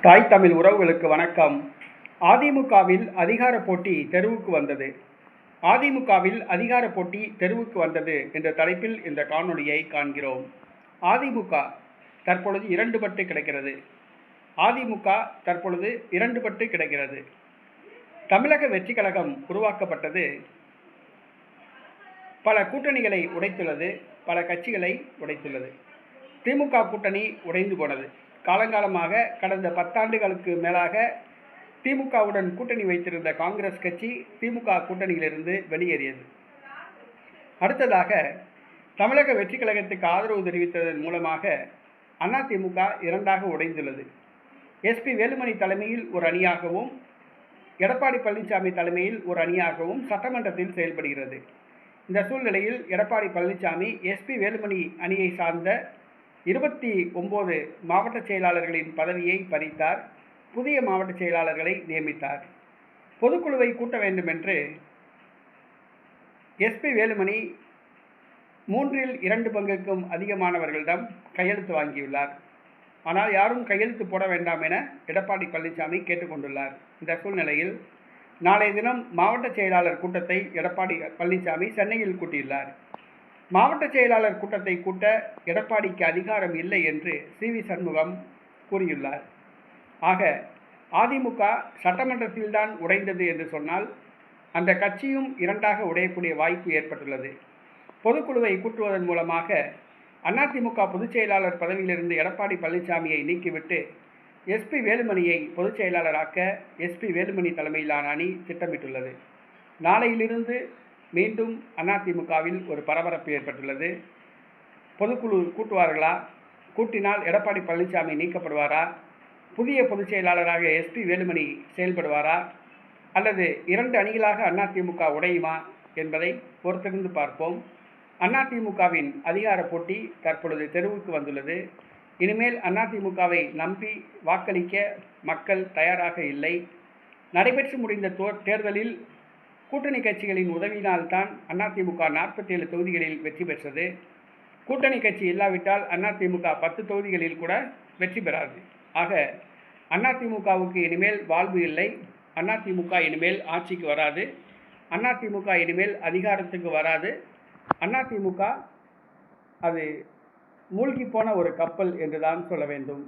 தாய் தமிழ் உறவுகளுக்கு வணக்கம். அதிமுகவில் அதிகார போட்டி தெருவுக்கு வந்தது. அதிமுகவில் அதிகார போட்டி தெருவுக்கு வந்தது என்ற தலைப்பில் இந்த காணொளியை காண்கிறோம். அதிமுக தற்பொழுது இரண்டுபட்டு கிடக்கிறது. தமிழக வெற்றி கழகம் உருவாக்கப்பட்டது பல கூட்டணிகளை உடைத்துள்ளது, பல கட்சிகளை உடைத்துள்ளது. திமுக கூட்டணி உடைந்து போனது. காலங்காலமாக கடந்த 10 ஆண்டுகளுக்கு மேலாக திமுகவுடன் கூட்டணி வைத்திருந்த காங்கிரஸ் கட்சி திமுக கூட்டணியிலிருந்து வெளியேறியது. அடுத்ததாக தமிழக வெற்றி கழகத்துக்கு ஆதரவு தெரிவித்ததன் மூலமாக அதிமுக இரண்டாக உடைந்துள்ளது. எஸ்பி வேலுமணி தலைமையில் ஒரு அணியாகவும், எடப்பாடி பழனிசாமி தலைமையில் ஒரு அணியாகவும் சட்டமன்றத்தில் செயல்படுகிறது. இந்த சூழ்நிலையில் எடப்பாடி பழனிசாமி எஸ்பி வேலுமணி அணியை சார்ந்த 29 மாவட்ட செயலாளர்களின் பதவியை பறித்தார். புதிய மாவட்ட செயலாளர்களை நியமித்தார். பொதுக்குழுவை கூட்ட வேண்டும் என்று எஸ்பி வேலுமணி 2/3 பங்குக்கும் அதிகமானவர்களிடம் கையெழுத்து வாங்கியுள்ளார். ஆனால் யாரும் கையெழுத்து போட வேண்டாம் என எடப்பாடி பழனிசாமி கேட்டுக்கொண்டுள்ளார். இந்த சூழ்நிலையில் நாளைய தினம் மாவட்ட செயலாளர் கூட்டத்தை எடப்பாடி பழனிசாமி சென்னையில் கூட்டியுள்ளார். மாவட்ட செயலாளர் கூட்டத்தை கூட்ட எடப்பாடிக்கு அதிகாரம் இல்லை என்று சி.வி. சண்முகம் கூறியுள்ளார். ஆக அதிமுக சட்டமன்றத்தில்தான் உடைந்தது என்று சொன்னால் அந்த கட்சியும் இரண்டாக உடையக்கூடிய வாய்ப்பு ஏற்பட்டுள்ளது. பொதுக்குழுவை கூட்டுவதன் மூலமாக அதிமுக பொதுச் செயலாளர் பதவியிலிருந்து எடப்பாடி பழனிசாமியை நீக்கிவிட்டு எஸ்பி வேலுமணியை பொதுச் செயலாளராக்க எஸ்பி வேலுமணி தலைமையிலான அணி திட்டமிட்டுள்ளது. நாளையிலிருந்து மீண்டும் அதிமுகவில் ஒரு பரபரப்பு ஏற்பட்டுள்ளது. பொதுக்குழு கூட்டுவார்களா? கூட்டினால் எடப்பாடி பழனிசாமி நீக்கப்படுவாரா? புதிய பொதுச் செயலாளராக எஸ்பி வேலுமணி செயல்படுவாரா? அல்லது 2 அணிகளாக அதிமுக உடையுமா என்பதை பொறுத்திருந்து பார்ப்போம். அதிமுகவின் அதிகார போட்டி தற்பொழுது தெருவுக்கு வந்துள்ளது. இனிமேல் அதிமுகவை நம்பி வாக்களிக்க மக்கள் தயாராக இல்லை. நடைபெற்று முடிந்த தேர்தலில் கூட்டணி கட்சிகளின் உதவியினால்தான் அதிமுக 47 தொகுதிகளில் வெற்றி பெற்றது. கூட்டணி கட்சி இல்லாவிட்டால் அதிமுக 10 தொகுதிகளில் கூட வெற்றி பெறாது. ஆக அதிமுகவுக்கு இனிமேல் வாழ்வு இல்லை. அதிமுக இனிமேல் ஆட்சிக்கு வராது. அதிமுக இனிமேல் அதிகாரத்துக்கு வராது. அதிமுக அது மூழ்கி போன ஒரு கப்பல் என்றுதான் சொல்ல வேண்டும்.